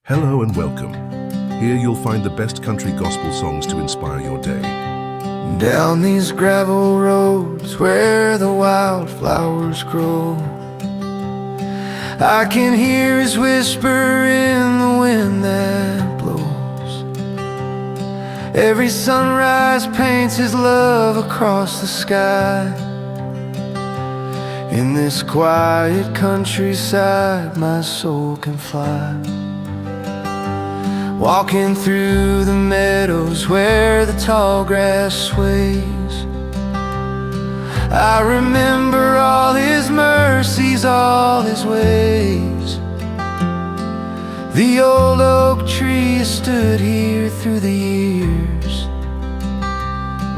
Hello and welcome. Here you'll find the best country gospel songs to inspire your day. Down these gravel roads where the wildflowers grow, I can hear his whisper in the wind that blows. Every sunrise paints his love across the sky. In this quiet countryside my soul can fly. Walking through the meadows where the tall grass sways, I remember all his mercies, all his ways. The old oak tree has stood here through the years,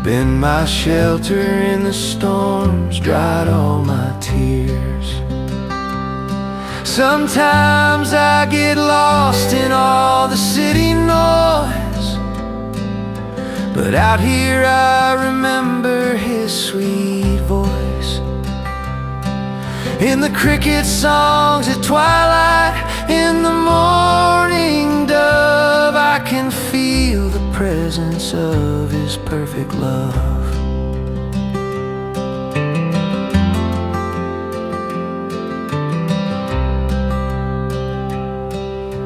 been my shelter in the storms, dried all my tears. Sometimes I get lost in all the city noise, but out here I remember his sweet voice. In the cricket songs at twilight, in the morning dove, I can feel the presence of his perfect love.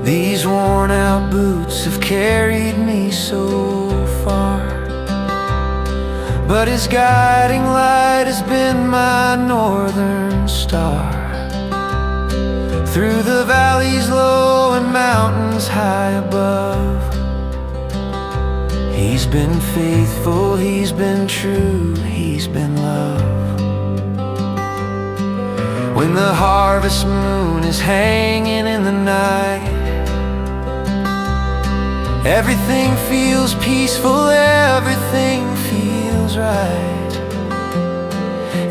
These worn-out boots have carried me so far, but his guiding light has been my northern star. Through the valleys low and mountains high above, he's been faithful, he's been true, he's been love. When the harvest moon is hanging in the night, everything feels peaceful, everything feels right.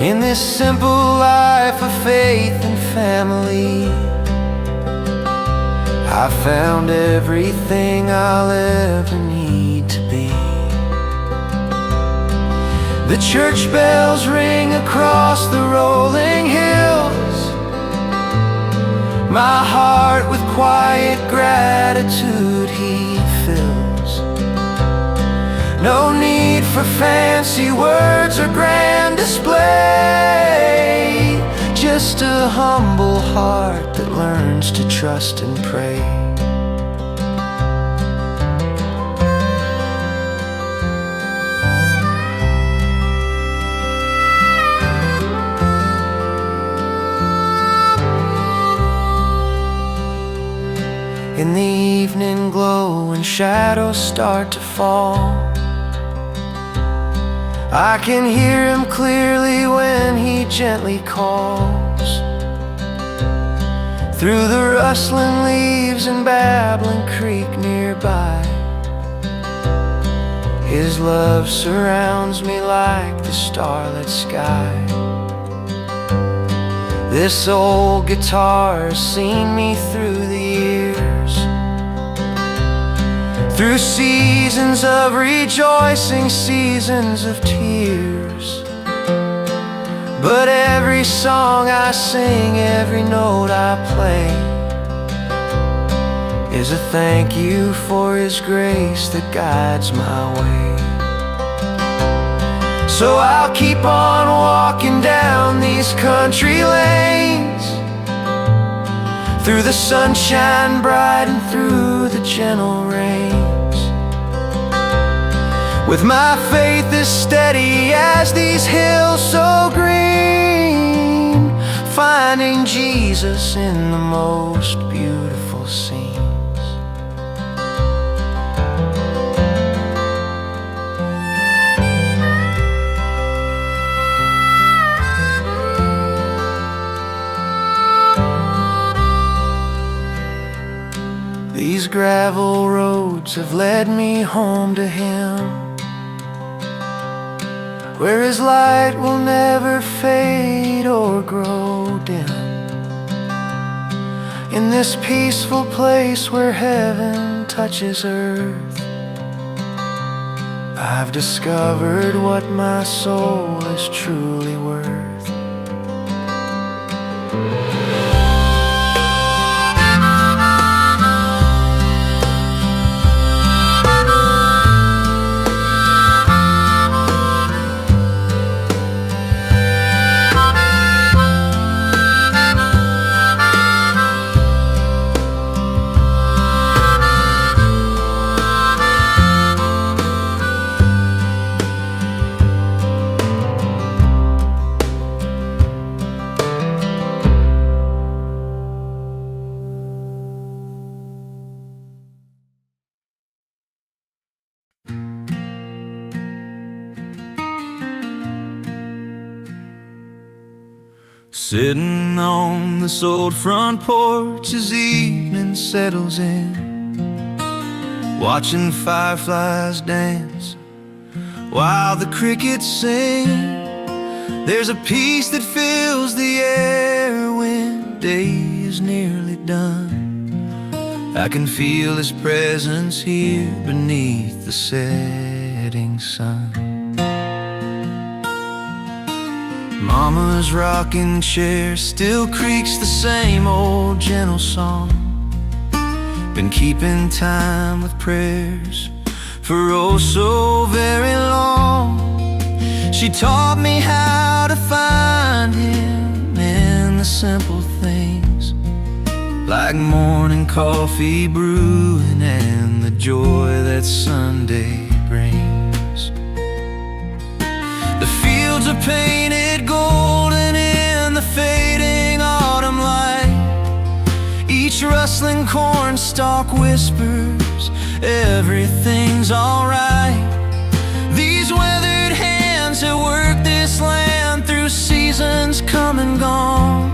In this simple life of faith and family, I found everything I'll ever need to be. The church bells ring across the rolling hills, my heart with quiet gratitude he fills. No need for fancy words or grand display, just a humble heart that learns to trust and pray. In the evening glow when shadows start to fall, I can hear him clearly when he gently calls. Through the rustling leaves and babbling creek nearby, his love surrounds me like the starlit sky. This old guitar has seen me through the years, through seasons of rejoicing, seasons of tears. But every song I sing, every note I play, is a thank you for his grace that guides my way. So I'll keep on walking down these country lanes, through the sunshine bright and through the gentle rains, with my faith as steady as these hills so green, finding Jesus in the most beautiful scenes. These gravel roads have led me home to him, where his light will never fade or grow dim. In this peaceful place where heaven touches earth, I've discovered what my soul is truly worth. Sitting on this old front porch as evening settles in, watching fireflies dance while the crickets sing. There's a peace that fills the air when day is nearly done. I can feel His presence here beneath the setting sun. Mama's rocking chair still creaks the same old gentle song. Been keeping time with prayers for oh so very long. She taught me how to find Him in the simple things, like morning coffee brewing and the joy that Sunday brings. The fields are painted golden in the fading autumn light. Each rustling corn stalk whispers everything's alright. These weathered hands have worked this land through seasons come and gone,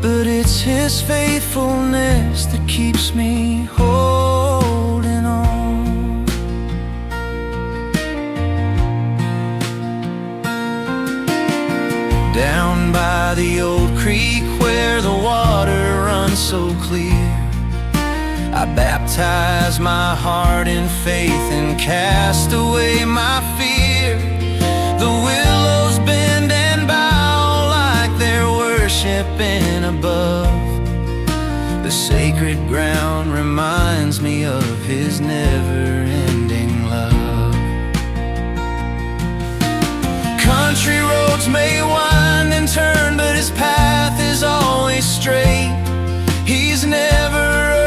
but it's His faithfulness that keeps me holding on. Down by the old creek where the water runs so clear, I baptize my heart in faith and cast away my fear. The willows bend and bow like they're worshiping above. The sacred ground reminds me of His never-ending love. Country roads may wind and turn, but His path is always straight. He's never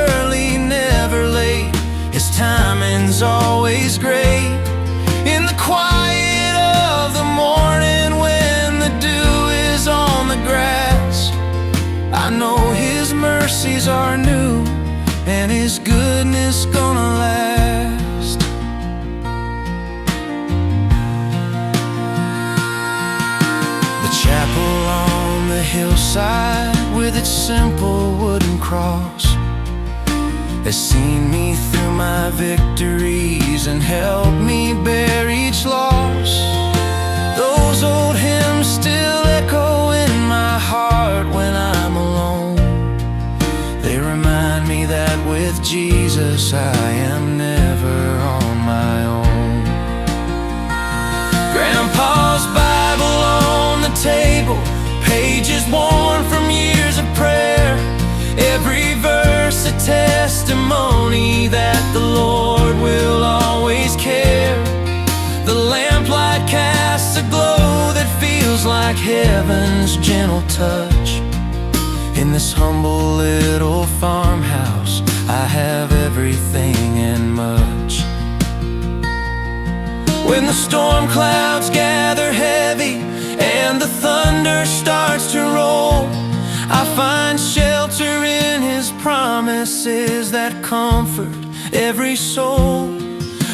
early, never late. His timing's always great. In the quiet of the morning when the dew is on the grass, I know His mercies are new and His goodness gonna last. The chapel on the hillside with its simple wooden cross has seen me through my victories and helped me bear each loss. Those old hymns still echo in my heart when I'm alone. They remind me that with Jesus I am never on my own. Grandpa's Bible on the table, pages worn from years of prayer. Every verse a testimony that the Lord will always care. The lamplight casts a glow that feels like heaven's gentle touch. In this humble little farmhouse I have everything and much. When the storm clouds gather heavy and the thunder starts to roll, I find shelter in His promises that comfort every soul.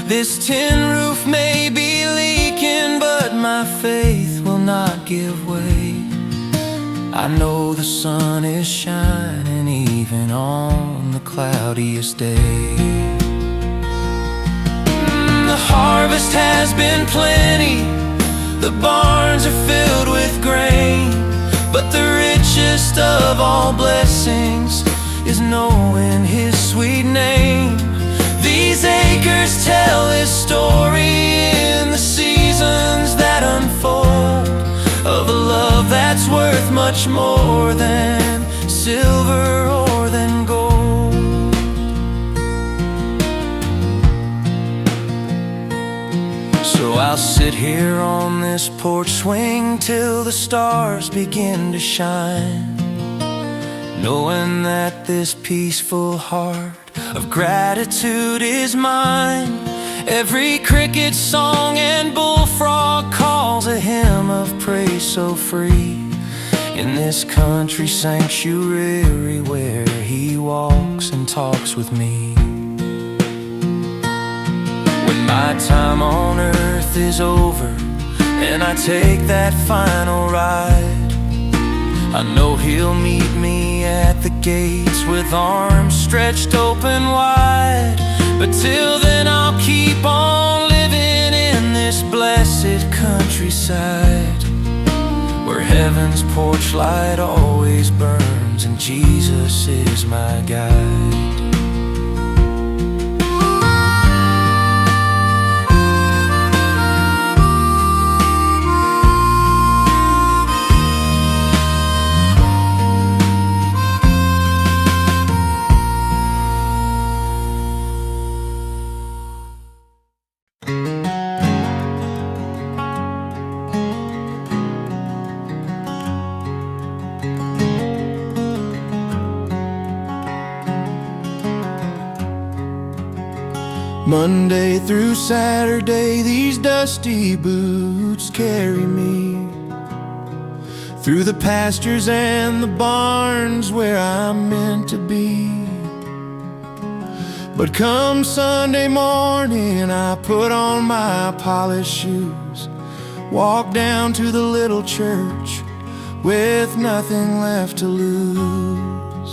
This tin roof may be leaking, but my faith will not give way. I know the sun is shining even on the cloudiest day. The harvest has been plenty, the barns are filled with grain, but the richest of all blessings is knowing His sweet name. These acres tell His story in the seasons that unfold, of a love that's worth much more than silver or than gold. So I'll sit here on this porch swing till the stars begin to shine, knowing that this peaceful heart of gratitude is mine. Every cricket song and bullfrog calls a hymn of praise so free, in this country sanctuary where He walks and talks with me. When my time on earth is over and I take that final ride, I know He'll meet me at the gates with arms stretched open wide. But till then I'll keep on living in this blessed countryside, where heaven's porch light always burns and Jesus is my guide. Monday through Saturday, these dusty boots carry me through the pastures and the barns where I'm meant to be. But come Sunday morning, I put on my polished shoes, walk down to the little church with nothing left to lose.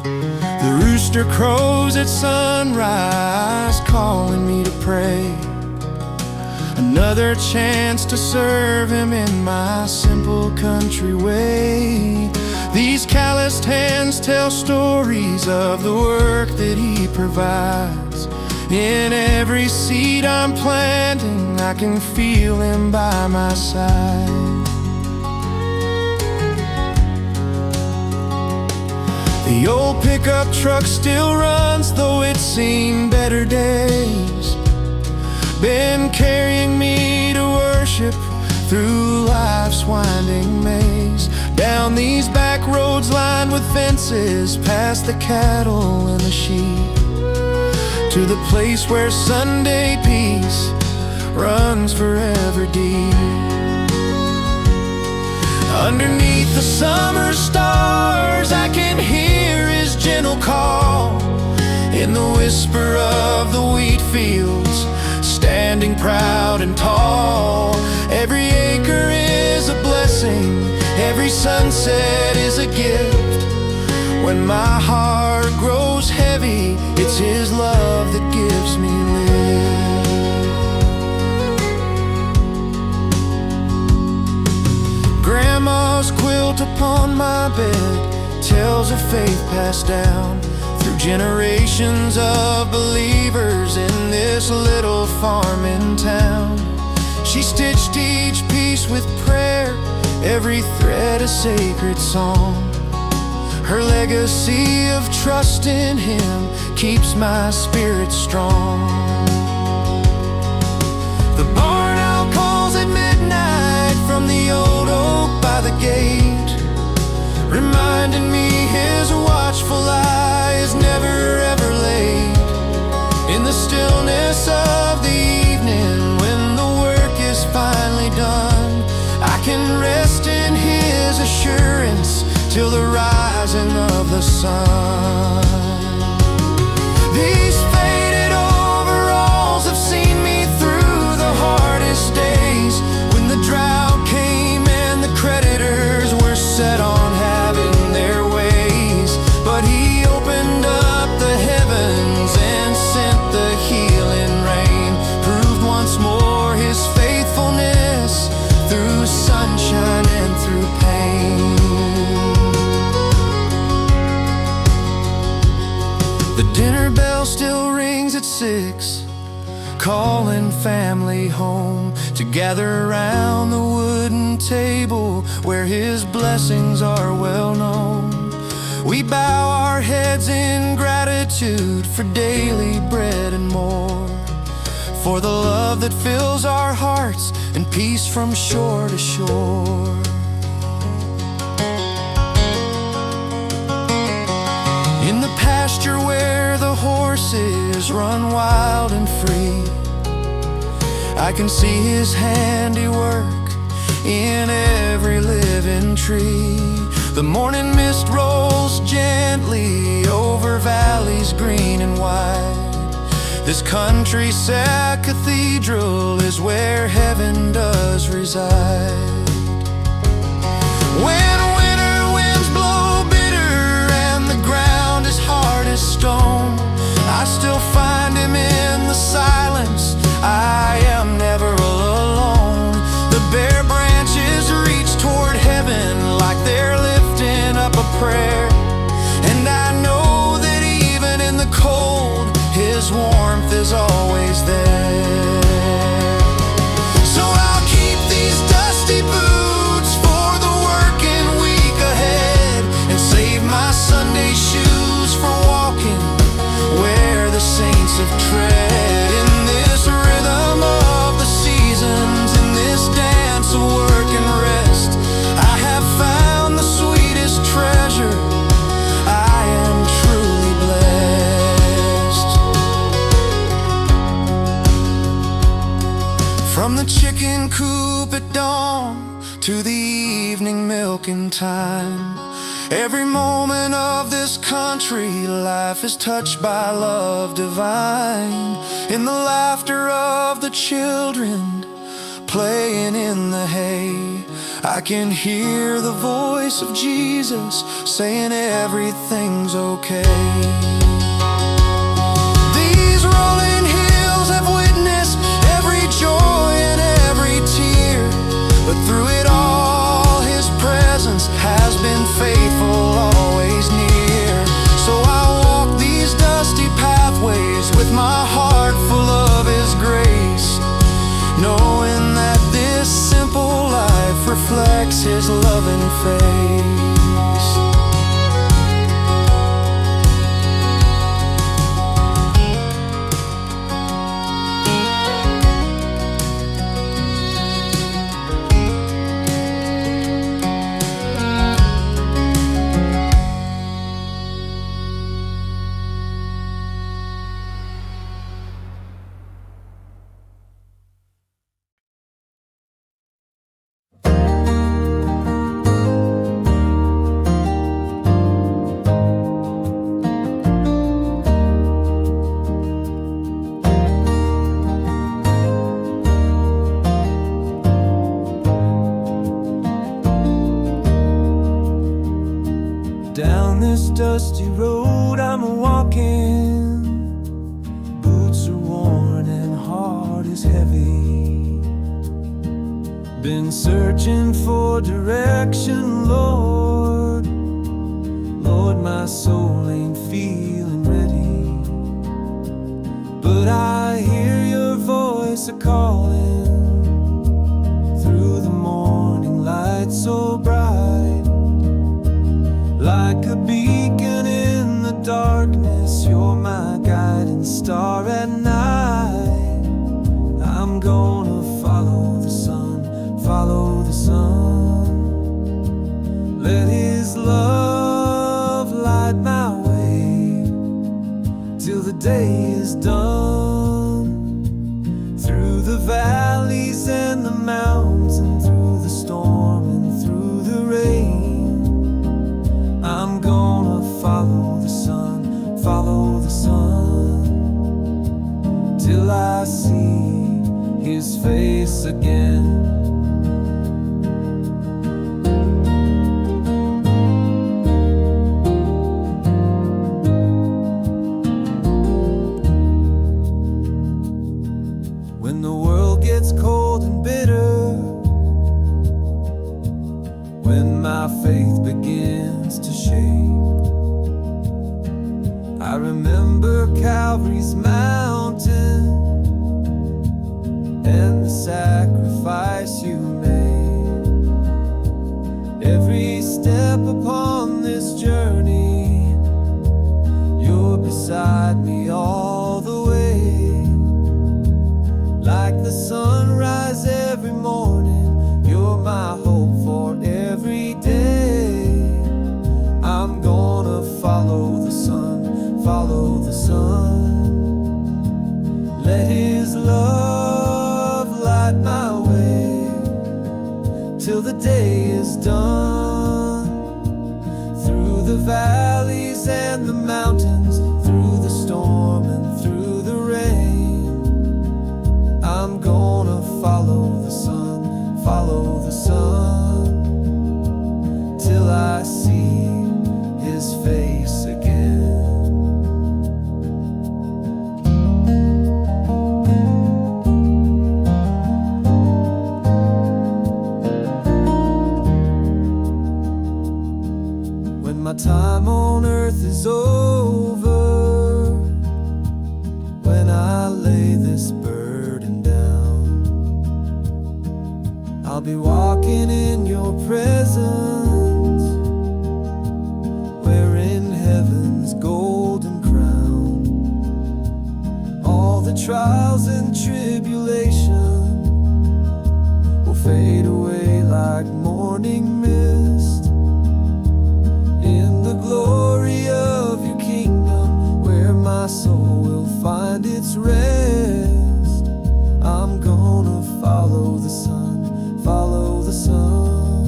The rooster crows at sunrise, calling me to pray. Another chance to serve Him in my simple country way. These calloused hands tell stories of the work that He provides. In every seed I'm planting, I can feel Him by my side. The old pickup truck still runs, though it's seen better days. Been carrying me to worship through life's winding maze. Down these back roads lined with fences, past the cattle and the sheep, to the place where Sunday peace runs forever deep. Underneath the summer stars, I can hear His gentle call. In the whisper of the wheat fields, standing proud and tall. Every acre is a blessing, every sunset is a gift. When my heart grows heavy, it's His love that gives me lift. Grandma's quilt upon my bed tells of faith passed down through generations of believers in this little farm in town. She stitched each piece with prayer, every thread a sacred song. Her legacy of trust in Him keeps my spirit strong. The barn owl calls at midnight from the old oak by the gate, reminding me His watchful eye is never ever late. In the stillness of the evening, when the work is finally done, I can rest in His assurance till the rising of the sun. These faded overalls have seen me through the hardest days, when the drought came and the creditors were set on having their ways. But He opened up the heavens and sent the healing rain, proved once more His faithfulness through sunshine and through pain. The dinner bell still rings at 6, calling family home to gather around the wooden table where His blessings are well known. We bow our heads in gratitude for daily bread and more, for the love that fills our hearts and peace from shore to shore. In the pasture where the horses run wild and free, I can see His handiwork in every living tree. The morning mist rolls gently over valleys green and wide. This country sad cathedral is where heaven does reside. When is always there. So I'll keep these dusty boots for the working week ahead, and save my Sunday shoes for walking where the saints have tread. In this rhythm of the seasons, in this dance of work and rest, I have found the sweetest treasure. I am truly blessed. From the chicken coop at dawn to the evening milking time, every moment of this country life is touched by love divine. In the laughter of the children playing in the hay, I can hear the voice of Jesus saying everything's okay. These rolling hills have witnessed every joy and every tear, but through it all His presence has been faithful, always near. So I walk these dusty pathways with my heart full of His grace, knowing that this simple life reflects His loving face. Down this dusty road I'm walking, boots are worn and heart is heavy. Been searching for direction, Lord. Lord, my soul ain't feeling ready, but I hear your voice a-calling through the morning light so bright. Like a beacon in the darkness, you're my guiding star at night. I'm gonna follow the sun, follow the sun. Let His love light my way till the day is done. Through the valleys and the mountains, and through the storm and through the rain, I'm gonna follow the sun, till I see His face again. When the world gets cold and bitter, when my faith begins to shake, I remember Calvary's mountain and the sacrifice you made. Every step upon this journey, you're beside me all the way. Like the sunrise every morning, you're my hope for every day. I'm gonna follow the sun, follow the sun. Let His love light my way till the day is done. Through the valleys and the mountains, through the storm and through the rain, I'm gonna follow the sun, till I see His face again. When my time on earth is over, I'll be walking in your presence, wearing heaven's golden crown. All the trials and tribulation will fade away like morning mist. In the glory of your kingdom, where my soul will find its rest, I'm gonna follow the sun, follow the sun.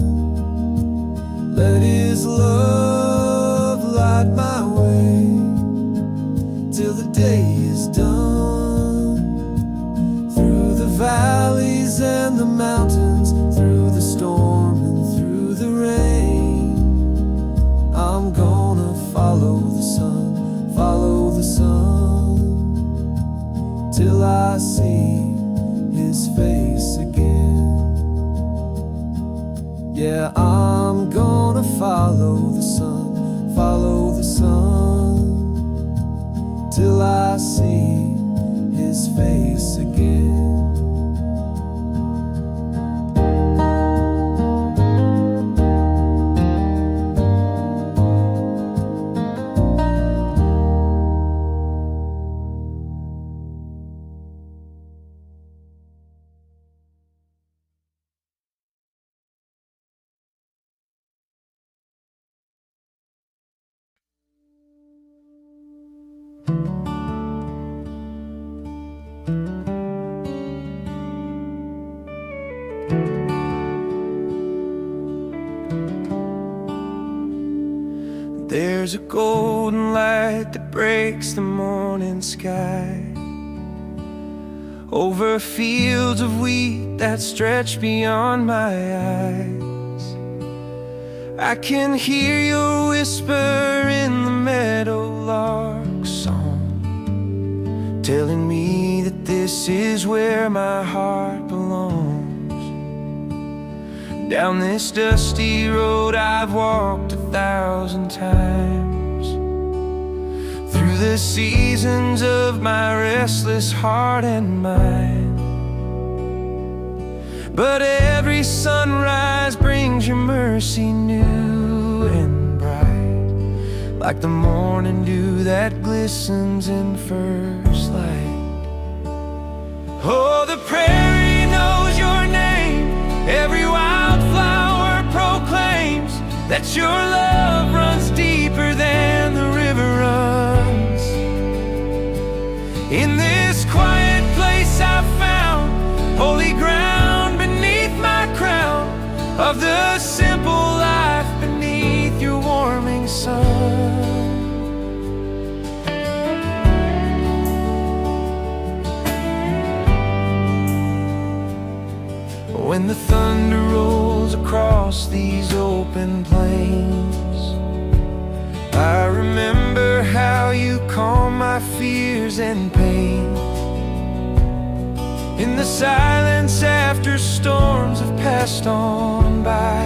Let his love light my way till the day is done. Through the valleys and the mountains, through the storm and through the rain, I'm gonna follow the sun, follow the sun, till I see his face again. Yeah, I'm gonna follow the sun, follow the sun, till I see his face again. There's a golden light that breaks the morning sky over fields of wheat that stretch beyond my eyes. I can hear your whisper in the meadowlark's song, telling me that this is where my heart belongs. Down this dusty road I've walked 1,000 times, through the seasons of my restless heart and mind. But every sunrise brings your mercy new and bright, like the morning dew that glistens in first light. Oh, the prairie knows your name. Every wildflower proclaims that your love runs deeper than the river runs. In this quiet place I've found holy ground beneath my crown of the simple life beneath your warming sun. When the thunder rolls across these open plains, I remember how you calm my fears and pain. In the silence after storms have passed on by,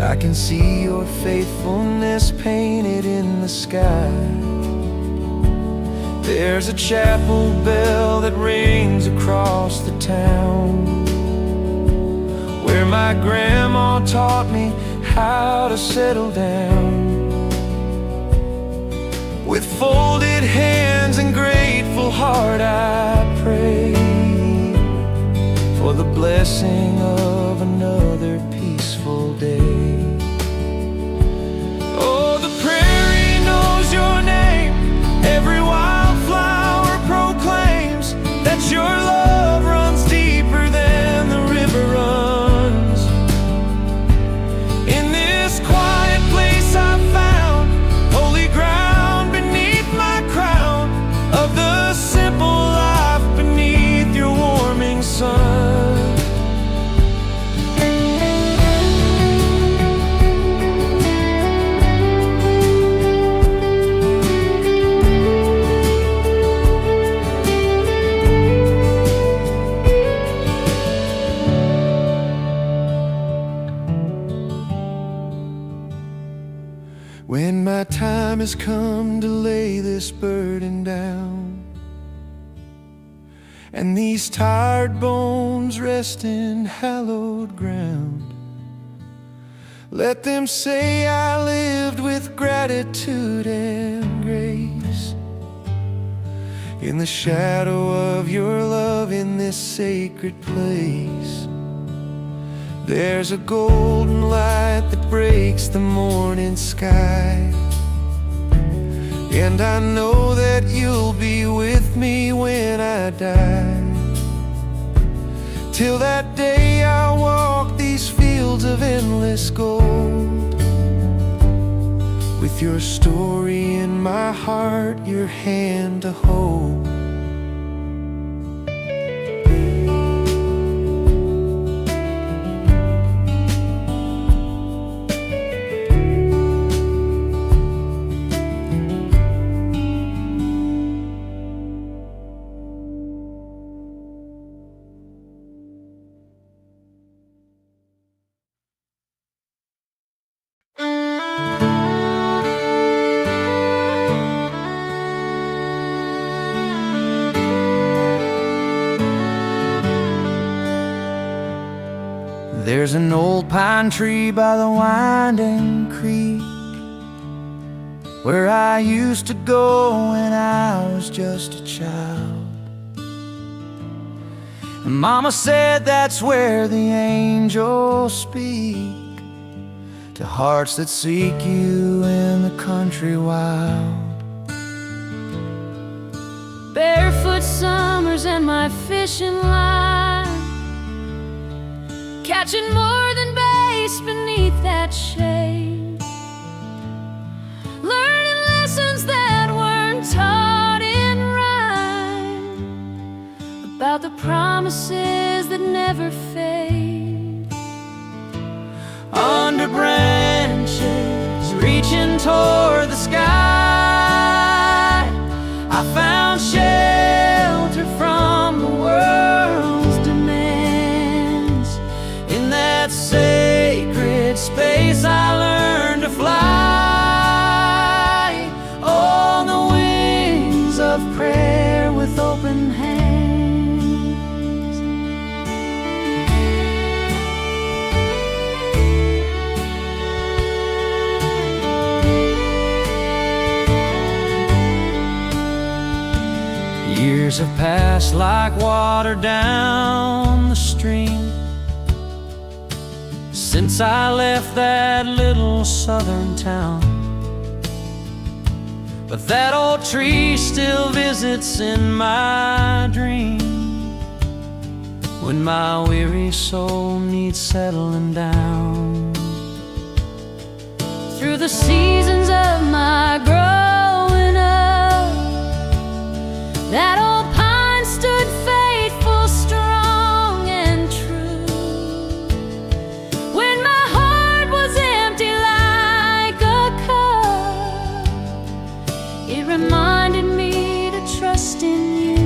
I can see your faithfulness painted in the sky. There's a chapel bell that rings across the town, where my grandma taught me how to settle down. With folded hands and grateful heart I pray for the blessing of another peaceful day. Oh, the prairie knows your name. Every wildflower proclaims that your love runs deeper than the river runs. In this quiet place I found holy ground beneath my crown of the simple life beneath your warming sun. When my time has come to lay this burden down, and these tired bones rest in hallowed ground. Let them say I lived with gratitude and grace, in the shadow of your love in this sacred place. There's a golden light that breaks the morning sky, and I know that you'll be with me when I die. Till that day I'll walk these fields of endless gold, with your story in my heart, your hand to hold. There's an old pine tree by the winding creek, where I used to go when I was just a child. And Mama said that's where the angels speak to hearts that seek you in the country wild. Barefoot summers and my fishing line, catching more than bass beneath that shade, learning lessons that weren't taught in rhyme, about the promises that never fade. Under branches reaching toward the sky, I found shelter from the world's demands. In that sacred space I learned to fly on the wings of prayer with open hands. Years have passed like water down the stream since I left that little southern town. But that old tree still visits in my dream when my weary soul needs settling down. Through the seasons of my growing up, that old pine stood faithful, strong and true. When my heart was empty like a cup, it reminded me to trust in you.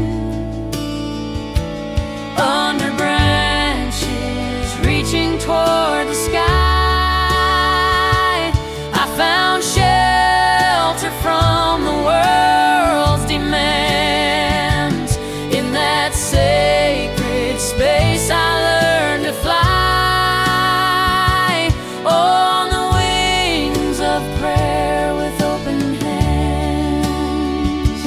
Under branches reaching toward the sky, I found shelter from the world's demands. In that sacred space I learned to fly on the wings of prayer with open hands.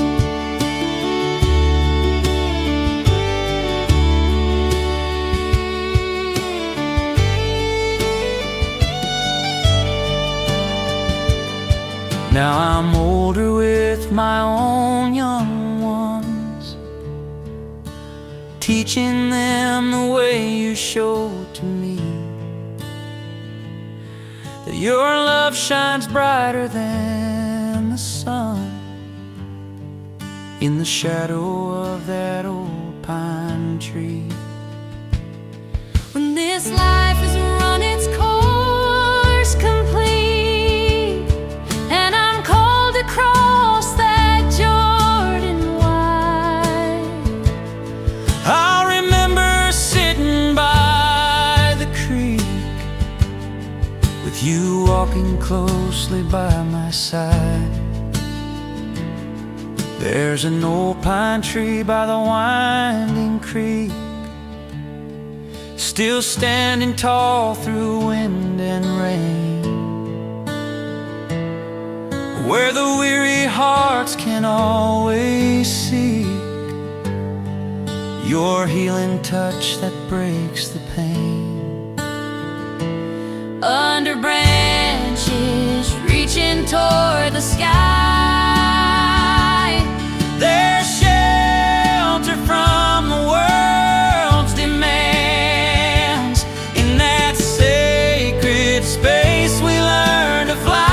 Now I'm older with my own young ones, teaching them the way you showed to me, that your love shines brighter than the sun in the shadow of that old pine tree. When this life has run its course complete, and I'm called to cross that Jordan wide, I'll remember sitting by the creek with you walking closely by my side. There's an old pine tree by the winding creek, still standing tall through wind and rain, where the weary hearts can always seek your healing touch that breaks the pain. Under branches reaching toward the sky, there's shelter from the world's demands. In that sacred space we learn to fly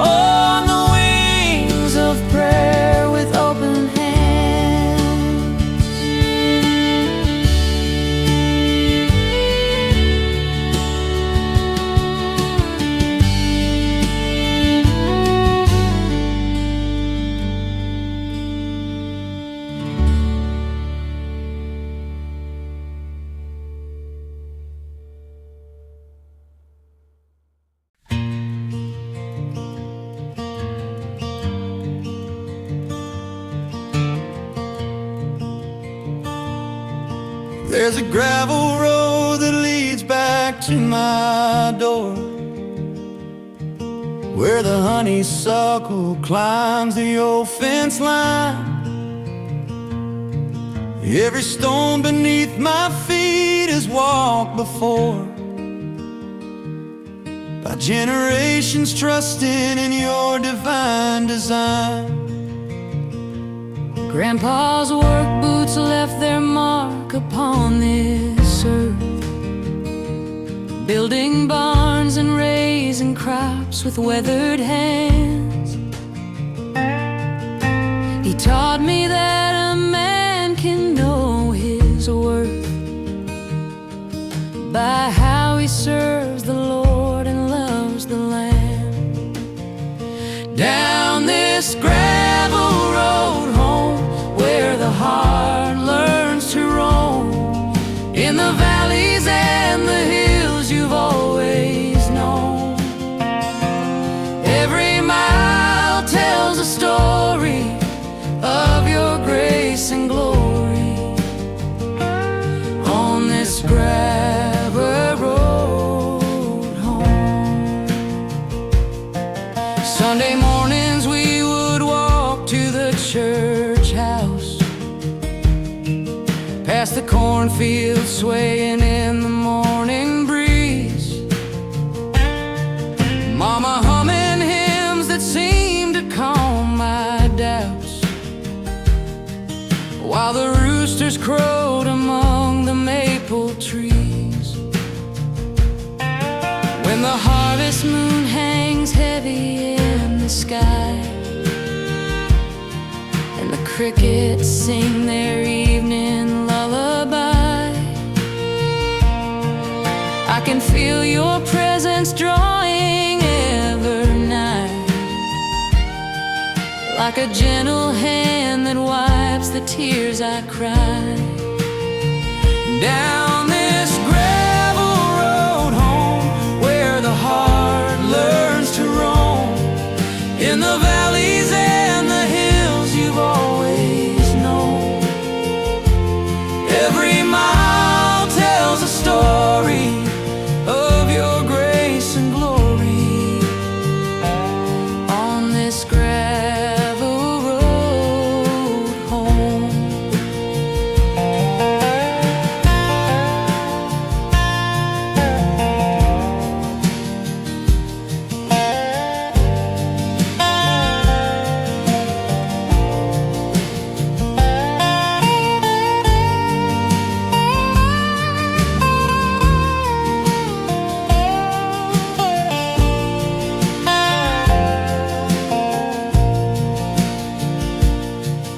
on the wings of prayer with open hands. There's a gravel road that leads back to my door, where the honeysuckle climbs the old fence line. Every stone beneath my feet is walked before by generations trusting in your divine design. Grandpa's work boots left their mark upon this earth, building barns and raising crops with weathered hands. He taught me that a man can know his worth by how he serves the Lord and loves the land. Down this gravel road home, where the heart learns to roam, in the valleys and the hills you've always known. Every mile tells a story of your grace and glory on this gravel road home. Sunday mornings we would walk to the church house, past the cornfield swaying in the morning breeze, Mama humming hymns that seemed to calm my doubts, while the roosters crowed among the maple trees. When the harvest moon hangs heavy in the sky, and the crickets sing their evening lullaby, I can feel your presence drawing ever nigh, like a gentle hand that wipes the tears I cry. Down this gravel road home, where the heart learns to roam, in the valleys and the hills you've always known. Every mile tells a story of your grace and glory on this gravel road home.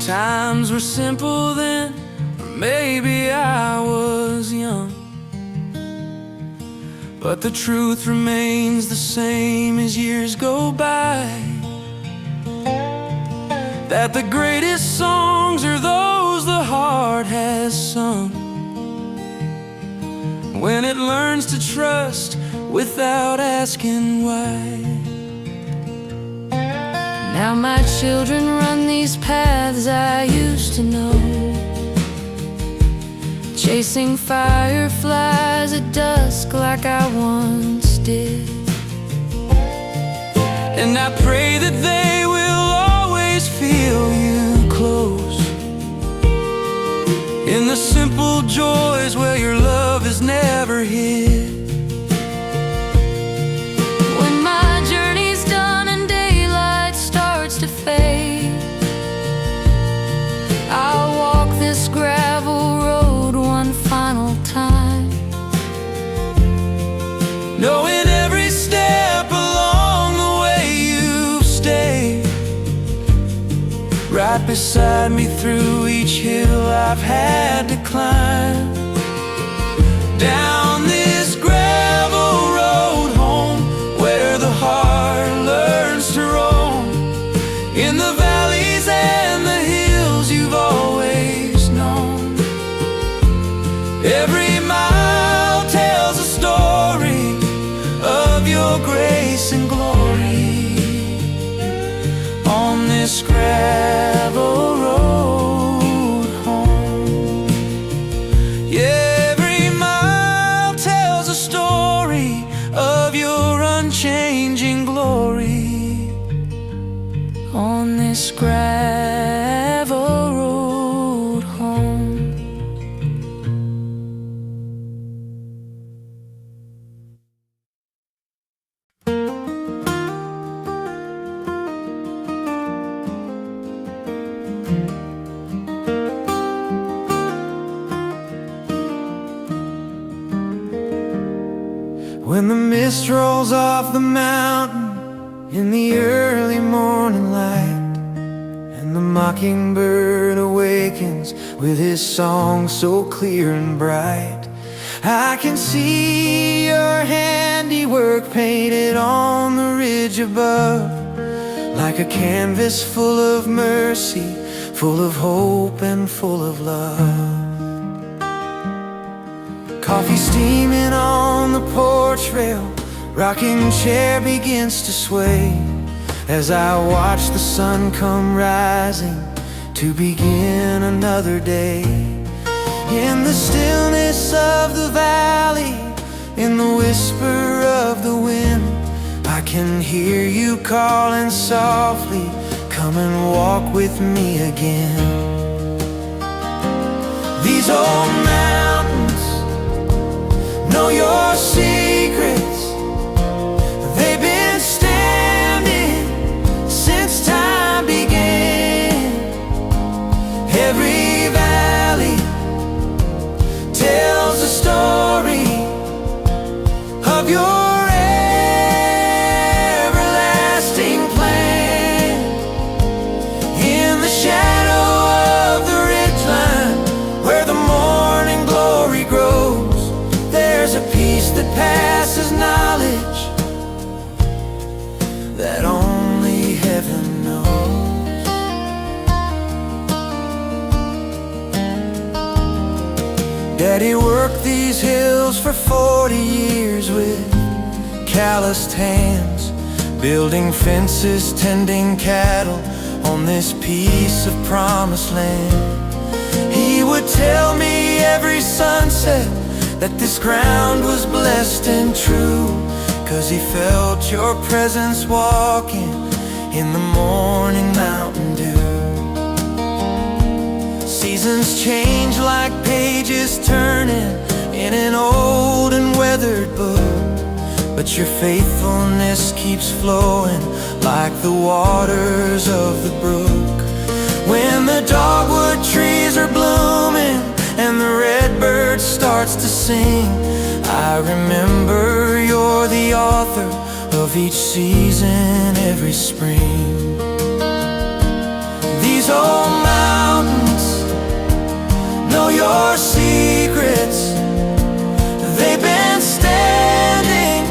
Times were simple then, or maybe I was young, but the truth remains the same as years go by, that the greatest songs are those the heart has sung, when it learns to trust without asking why. Now my children run these paths I used to know, chasing fireflies at dusk like I once did. And I pray that they will always feel you close, in the simple joys where your love is never hid. When my journey's done and daylight starts to fade, I'll walk this gravel road one final time, knowing every step along the way you've stayed, right beside me through each hill I've had to climb. Down this gravel road home, where the heart learns to roam, in the valleys and the hills you've always known. Every mile tells a story of your grace and glory on this gravel road home. Yeah, every mile tells a story of your unchanging glory on this gravel road home. When the mist rolls off the mountain in the early morning light, and the mockingbird awakens with his song so clear and bright, I can see your handiwork painted on the ridge above, like a canvas full of mercy, full of hope and full of love. Coffee steaming on the porch rail, rocking chair begins to sway, as I watch the sun come rising to begin another day. In the stillness of the valley, in the whisper of the wind, I can hear you calling softly, come and walk with me again. These old mountains know your secrets. They've been standing since time began. Every valley tells a story of your everlasting plan. In the shadow of the ridgeline, where the morning glory grows, there's a peace that passes knowledge that only heaven knows. Daddy worked these hills for 40 years with calloused hands, building fences, tending cattle on this piece of promised land. He would tell me every sunset that this ground was blessed and true, 'cause he felt your presence walking in the morning mountain dew. Seasons change like pages turning in an old and weathered book, but your faithfulness keeps flowing like the waters of the brook. When the dogwood trees are blooming and the redbird starts to sing, I remember you're the author of each season every spring. These old mountains know your secrets. They've been standing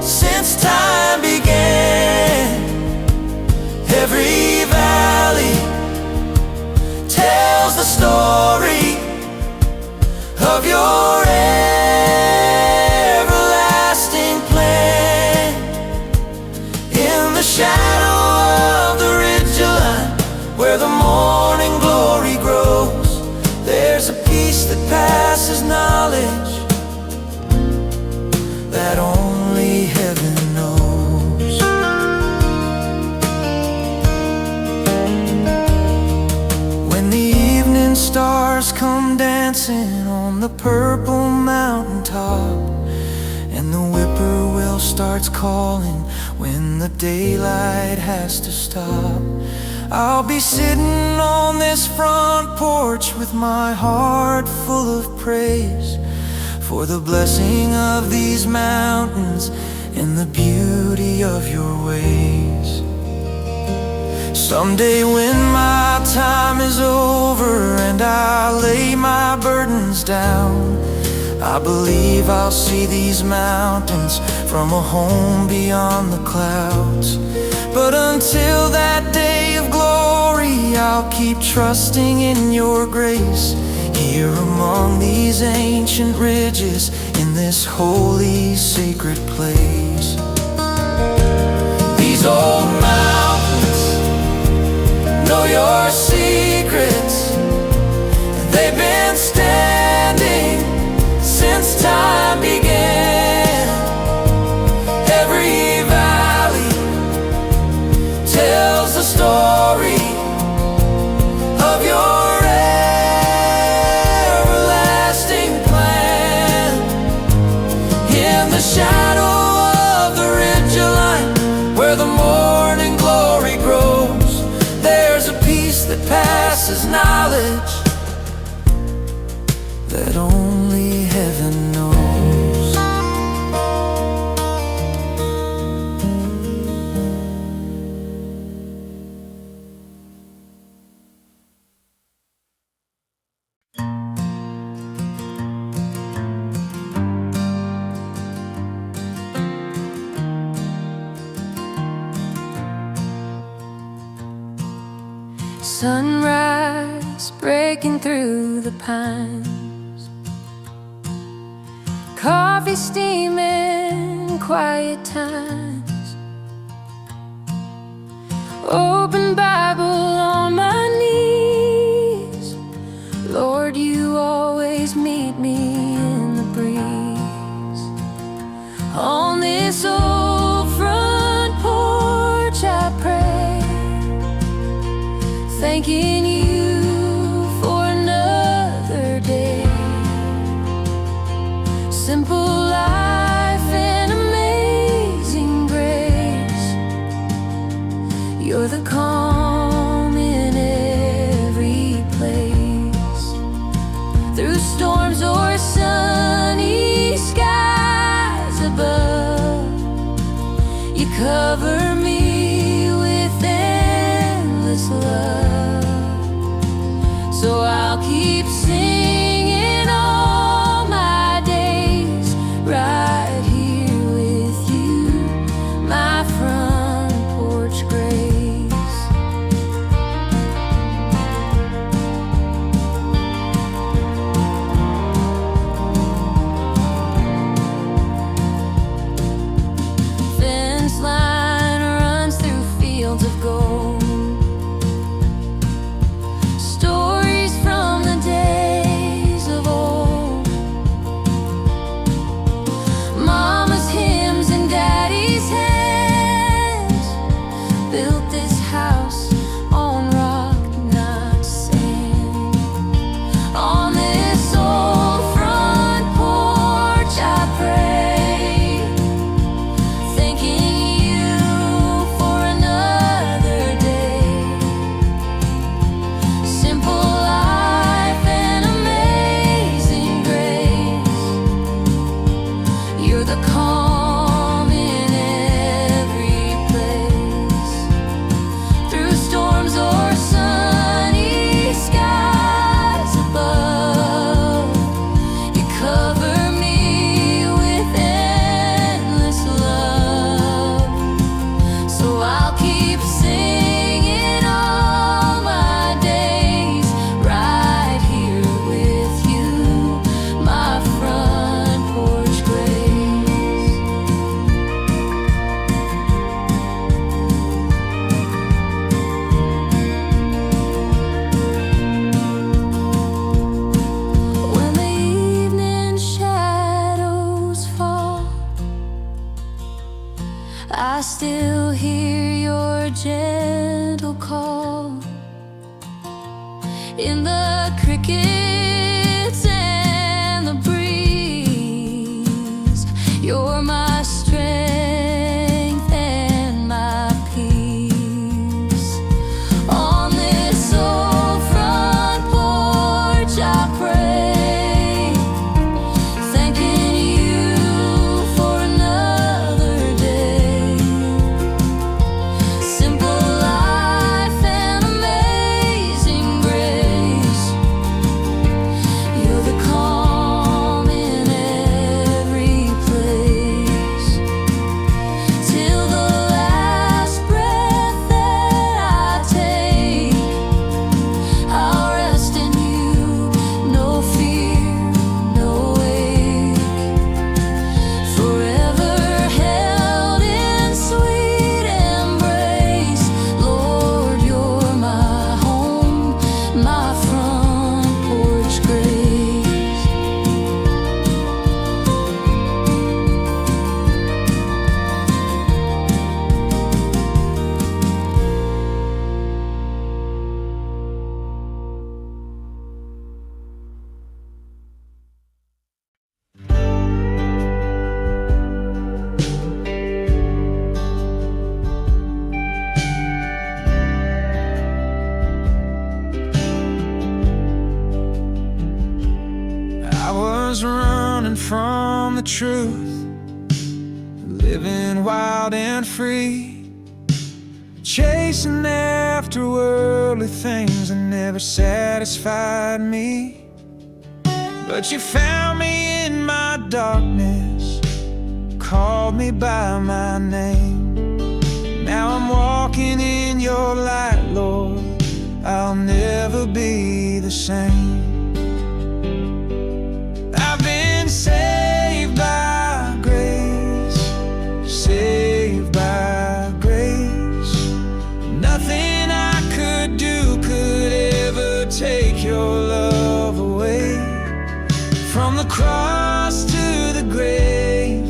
since time began. Every valley tells the story of your everlasting plan. In the shadow of stars come dancing on the purple mountaintop, and the whippoorwill starts calling when the daylight has to stop. I'll be sitting on this front porch with my heart full of praise for the blessing of these mountains and the beauty of your ways. Someday when my time is over and I lay my burdens down, I believe I'll see these mountains from a home beyond the clouds. But until that day of glory, I'll keep trusting in your grace, here among these ancient ridges in this holy sacred place. These old mountains know your secrets, and they've been standing since time began. Every valley tells the story of your everlasting plan. In the shadow of the ridgeline, where the morning glory grows, there's a peace that passes knowledge that only heaven knows. Sunrise breaking through the pines, coffee steaming, quiet times, open Bible on my knees. Lord, you always meet me in the breeze. On this old front porch I pray, thanking you for another day. Simple life and amazing grace, you're the calm in every place. Through storms or sunny skies above, you cover me with endless love. So I'll keep singing all my days, right here with you, my front porch grace. Fence line runs through fields of gold, I still hear your gentle call in the cricket crickets and the breeze. You're my strength and my peace. On this old front porch I pray, thanking you for another day. Simple life and amazing grace. You're the calm in every place. Till the last breath that I take, I'll rest in you. No fear, no ache. Forever held in sweet embrace. Lord, you're my home, my front porch grace. I was running from the truth, living wild and free, chasing after worldly things that never satisfied me. But you found me in my darkness, called me by my name. Now I'm walking in your light, Lord. I'll never be the same. I've been saved by grace, saved by grace. Nothing I could do could ever take your love away. From the cross to the grave,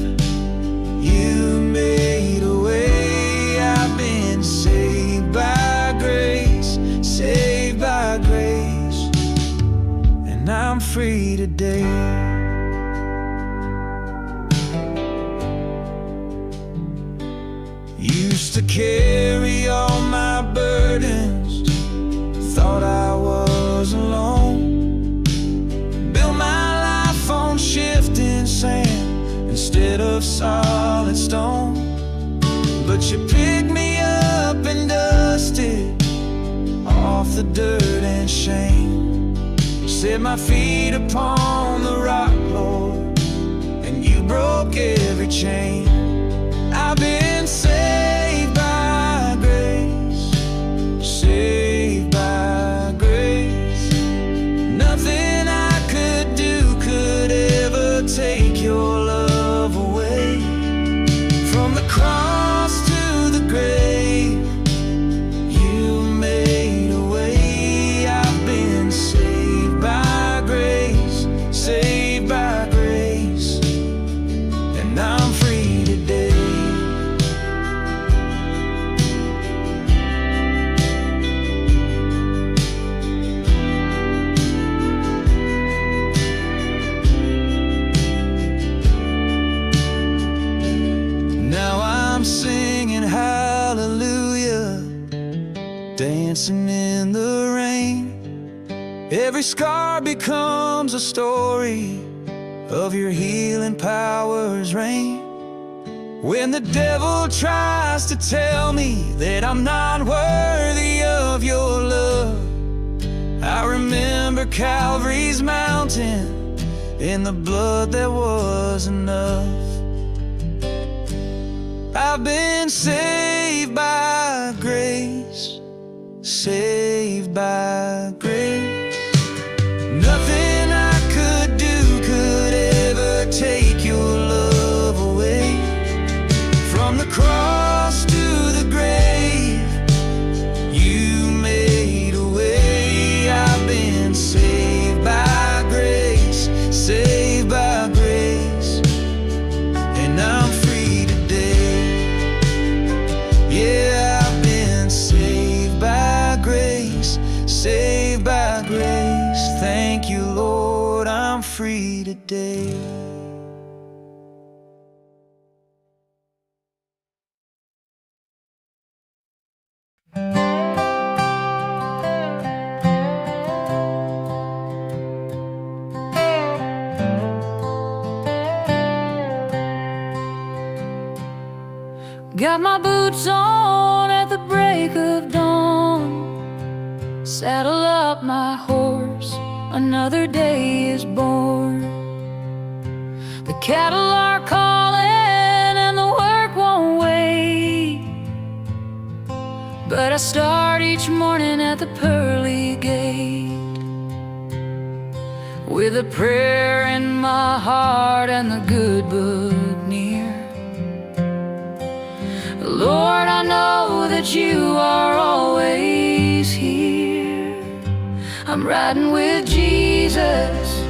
you made a way. I've been saved by grace, saved by grace, and I'm free today. Used to carry all my burdens, thought I was alone. Built my life on shifting sand instead of solid stone. But you picked me up and dusted off the dirt and shame. Set my feet upon the rock, Lord, and you broke every chain. I've been saved by grace, saved by grace. Nothing I could do could ever take your love away. From the cross to the grave, you made a way. I've been saved by grace, saved by grace, and I'm free today. Now I'm singing hallelujah, dancing in the rain. Every scar becomes a story of your healing power's reign. When the devil tries to tell me that I'm not worthy of your love, I remember Calvary's mountain and the blood that was enough. I've been saved by grace, saved by grace. Nothing I could do could ever take your love away. From the cross to the grave, you made a way. I've been saved by grace, saved by grace, and I'm free today. Yeah, I've been saved by grace, saved by grace. Thank you, Lord, I'm free today. Got my boots on at the break of dawn, saddle up my horse, another day is born. The cattle are calling and the work won't wait, but I start each morning at the pearly gate, with a prayer in my heart and the good book near. Lord, I know that you are always here. I'm riding with Jesus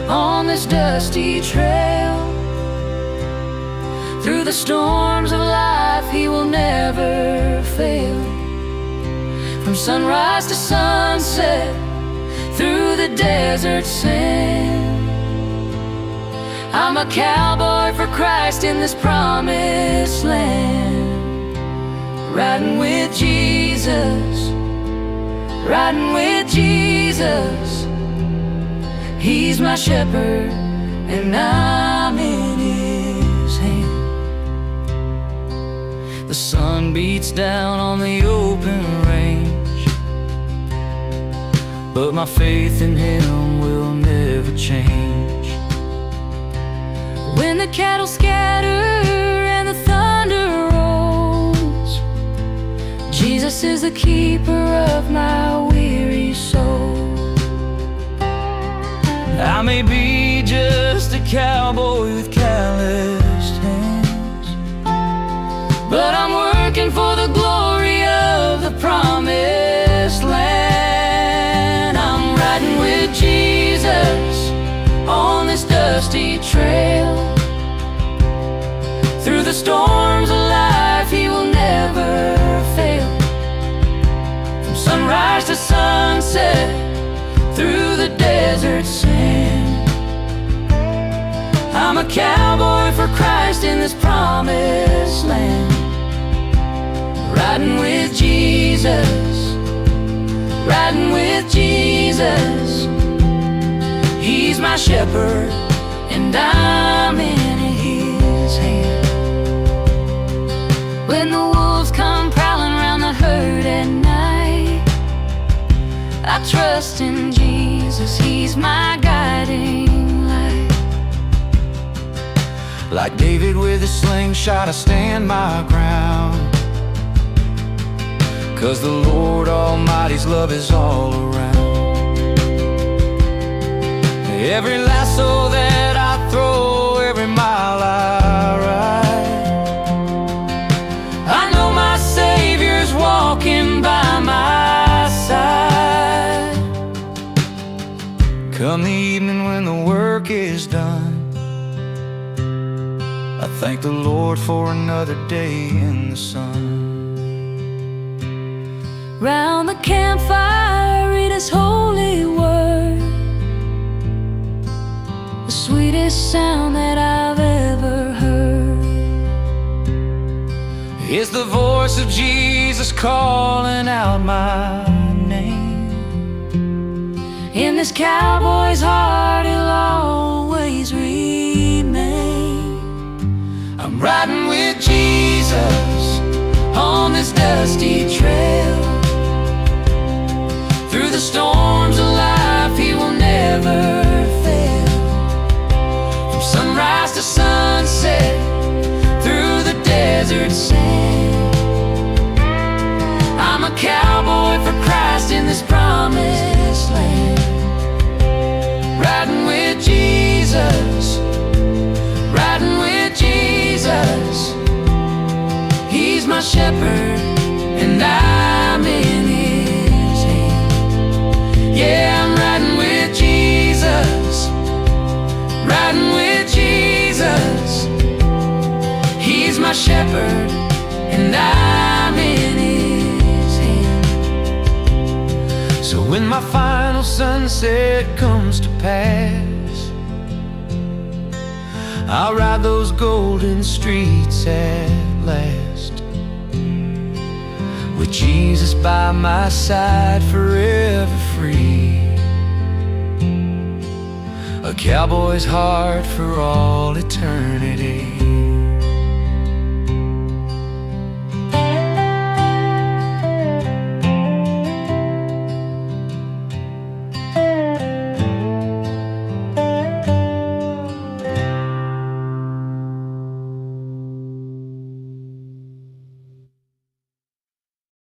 on this dusty trail. Through the storms of life, he will never fail. From sunrise to sunset, through the desert sand, I'm a cowboy for Christ in this promised land. Riding with Jesus, riding with Jesus. He's my shepherd and I'm in his hand. The sun beats down on the open range, but my faith in him will never change. When the cattle scatter and the thunder rolls, Jesus is the keeper of my weary soul. I may be just a cowboy with calloused hands, but I'm working for the glory of the promised land. I'm riding with Jesus on this dusty trail. Through the storms of life, he will never fail. From sunrise to sunset, through the desert sand, I'm a cowboy for Christ in this promised land. Riding with Jesus, riding with Jesus. He's my shepherd and I'm in his hand. When the wolves come prowling around the herd at night, I trust in Jesus, he's my guiding light. Like David with a slingshot, I stand my ground, 'cause the Lord Almighty's love is all around. Every lasso that I throw, every mile I ride, I know my Savior's walking by my side. Come the evening when the work is done, I thank the Lord for another day in the sun. Round the campfire, read his holy word, the sweetest sound that I've ever heard. It's the voice of Jesus calling out my name. In this cowboy's heart, he'll always remain. I'm riding with Jesus on this dusty trail. Through the storms of life, he will never fail. From sunrise to sunset, through the desert sand, I'm a cowboy for Christ in this promised land. Riding with Jesus, riding with Jesus. He's my shepherd and I'm in his hand. Yeah, I'm riding with Jesus, riding with Jesus. He's my shepherd and I'm in his hand. So when my final final sunset comes to pass, I'll ride those golden streets at last, with Jesus by my side, forever free. A cowboy's heart for all eternity.